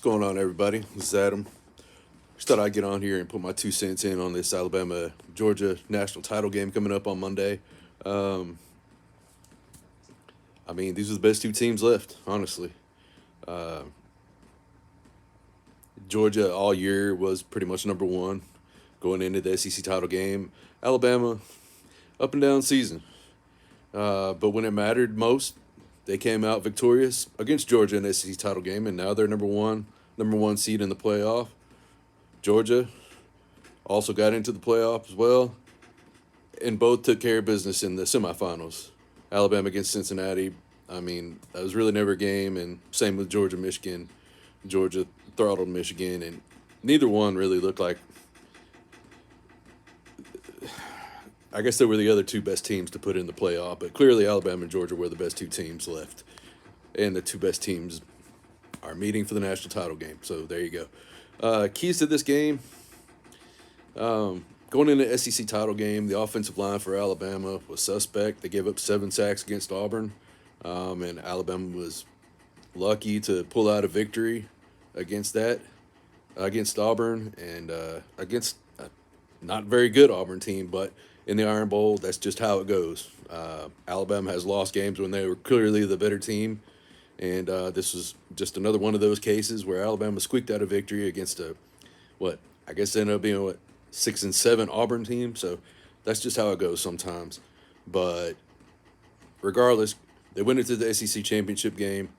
going on, everybody? This is Adam. Just thought I'd get on here and put my 2 cents in on this Alabama Georgia national title game coming up on Monday. Um, these are the best two teams left, honestly. Uh, Georgia all year was pretty much number one going into the SEC title game. Alabama, up and down season. But when it mattered most, they came out victorious against Georgia in the SEC title game, and now they're number one seed in the playoff. Georgia also got into the playoff as well, and both took care of business in the semifinals. Alabama against Cincinnati. That was really never a game, and same with Georgia, Michigan. Georgia throttled Michigan, and neither one really looked like. I guess they were the other two best teams to put in the playoff, but clearly Alabama and Georgia were the best two teams left, and the two best teams are meeting for the national title game. So there you go. Keys to this game. Going into the SEC title game, the offensive line for Alabama was suspect. They gave up 7 sacks against Auburn, and Alabama was lucky to pull out a victory against Auburn, and against a not very good Auburn team, but in the Iron Bowl, that's just how it goes. Alabama has lost games when they were clearly the better team, and this was just another one of those cases where Alabama squeaked out a victory against I guess ended up being 6-7 Auburn team. So that's just how it goes sometimes. But regardless, they went into the SEC championship game.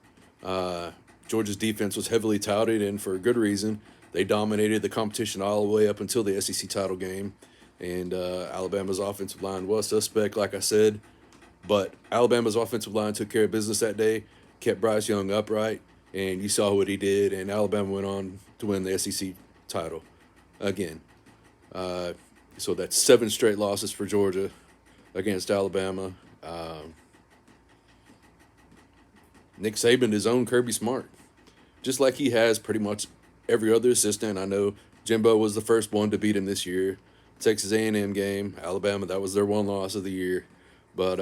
Georgia's defense was heavily touted, and for a good reason. They dominated the competition all the way up until the SEC title game. And Alabama's offensive line was suspect, like I said. But Alabama's offensive line took care of business that day, kept Bryce Young upright, and you saw what he did. And Alabama went on to win the SEC title again. So that's 7 straight losses for Georgia against Alabama. Nick Saban his own Kirby Smart, just like he has pretty much every other assistant. I know Jimbo was the first one to beat him this year. Texas A&M game, Alabama, that was their one loss of the year. But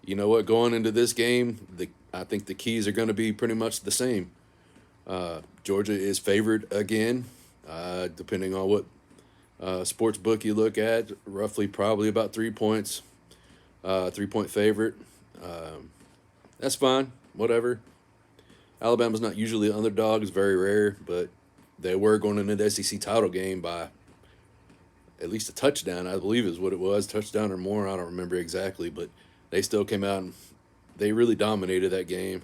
you know what? Going into this game, I think the keys are going to be pretty much the same. Georgia is favored again, depending on what sports book you look at. Roughly, probably about 3 points. 3-point favorite. That's fine. Whatever. Alabama's not usually an underdog. It's very rare, but they were going into the SEC title game by at least a touchdown, I believe is what it was. Touchdown or more, I don't remember exactly, but they still came out and they really dominated that game,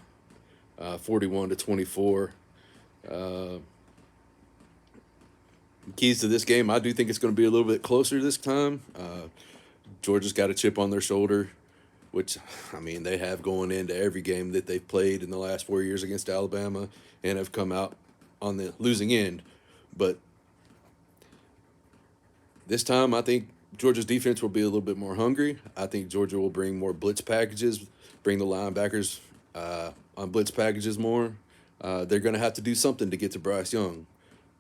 41-24. Keys to this game, I do think it's going to be a little bit closer this time. Georgia's got a chip on their shoulder, which, they have going into every game that they've played in the last 4 years against Alabama and have come out on the losing end. But this time, I think Georgia's defense will be a little bit more hungry. I think Georgia will bring more blitz packages, bring the linebackers on blitz packages more. They're going to have to do something to get to Bryce Young,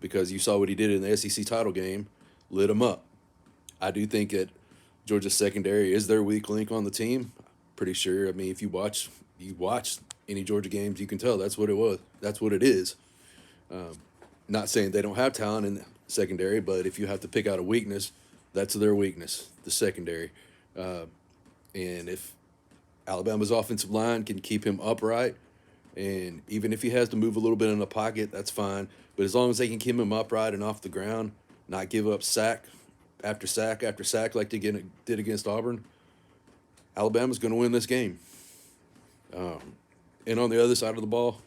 because you saw what he did in the SEC title game, lit him up. I do think that Georgia's secondary is their weak link on the team. Pretty sure. If you watch any Georgia games, you can tell that's what it was. That's what it is. Not saying they don't have talent in the secondary, but if you have to pick out a weakness, that's their weakness, the secondary. And if Alabama's offensive line can keep him upright, and even if he has to move a little bit in the pocket, that's fine. But as long as they can keep him upright and off the ground, not give up sack after sack after sack like they did against Auburn, Alabama's going to win this game. And on the other side of the ball,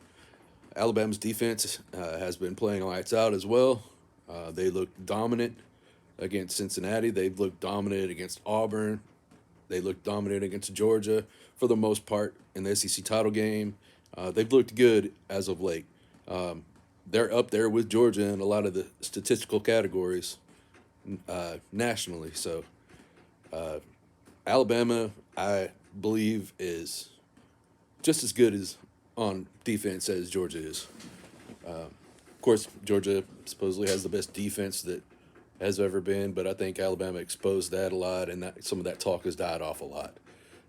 Alabama's defense has been playing lights out as well. They look dominant against Cincinnati. They've looked dominant against Auburn. They looked dominant against Georgia for the most part in the SEC title game. They've looked good as of late. They're up there with Georgia in a lot of the statistical categories nationally. So Alabama, I believe, is just as good as on defense as Georgia is. Of course, Georgia supposedly has the best defense that has ever been, but I think Alabama exposed that a lot, and that some of that talk has died off a lot.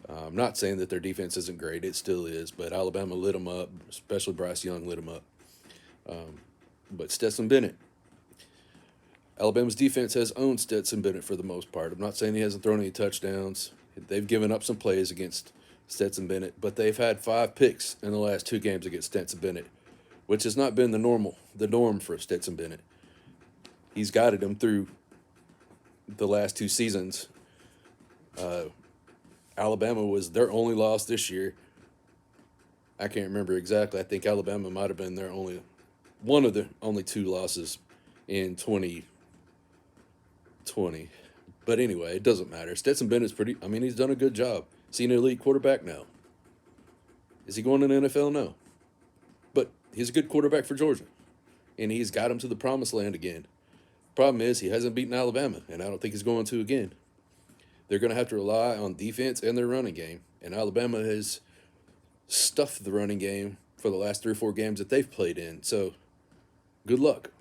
I'm not saying that their defense isn't great; it still is. But Alabama lit them up, especially Bryce Young lit them up. But Stetson Bennett, Alabama's defense has owned Stetson Bennett for the most part. I'm not saying he hasn't thrown any touchdowns. They've given up some plays against Stetson Bennett, but they've had 5 picks in the last 2 games against Stetson Bennett, which has not been the norm for Stetson Bennett. He's guided them through the last 2 seasons. Alabama was their only loss this year. I can't remember exactly. I think Alabama might have been their only one of the only 2 losses in 2020. But anyway, it doesn't matter. Stetson Bennett's pretty. I mean, he's done a good job. Is he an elite quarterback? No. Is he going to the NFL? No. But he's a good quarterback for Georgia, and he's got him to the promised land again. Problem is, he hasn't beaten Alabama, and I don't think he's going to again. They're going to have to rely on defense and their running game, and Alabama has stuffed the running game for the last 3 or 4 games that they've played in. So, good luck.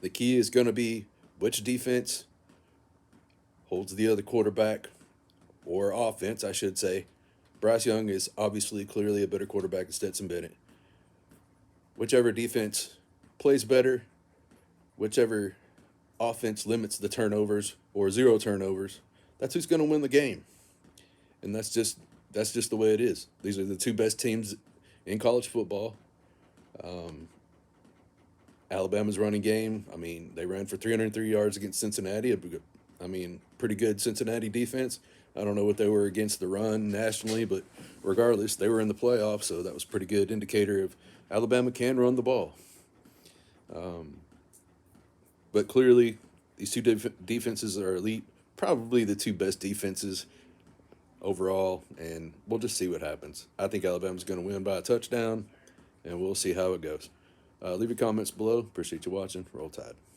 The key is going to be which defense holds the other quarterback, or offense, I should say. Bryce Young is obviously clearly a better quarterback than Stetson Bennett. Whichever defense plays better, whichever offense limits the turnovers or 0 turnovers, that's who's going to win the game. And that's just the way it is. These are the 2 best teams in college football. Alabama's running game, I mean, they ran for 303 yards against Cincinnati. I mean, pretty good Cincinnati defense. I don't know what they were against the run nationally, but regardless, they were in the playoffs, so that was a pretty good indicator of Alabama can run the ball. But clearly, these 2 defenses are elite, probably the 2 best defenses overall, and we'll just see what happens. I think Alabama's going to win by a touchdown, and we'll see how it goes. Leave your comments below. Appreciate you watching. Roll Tide.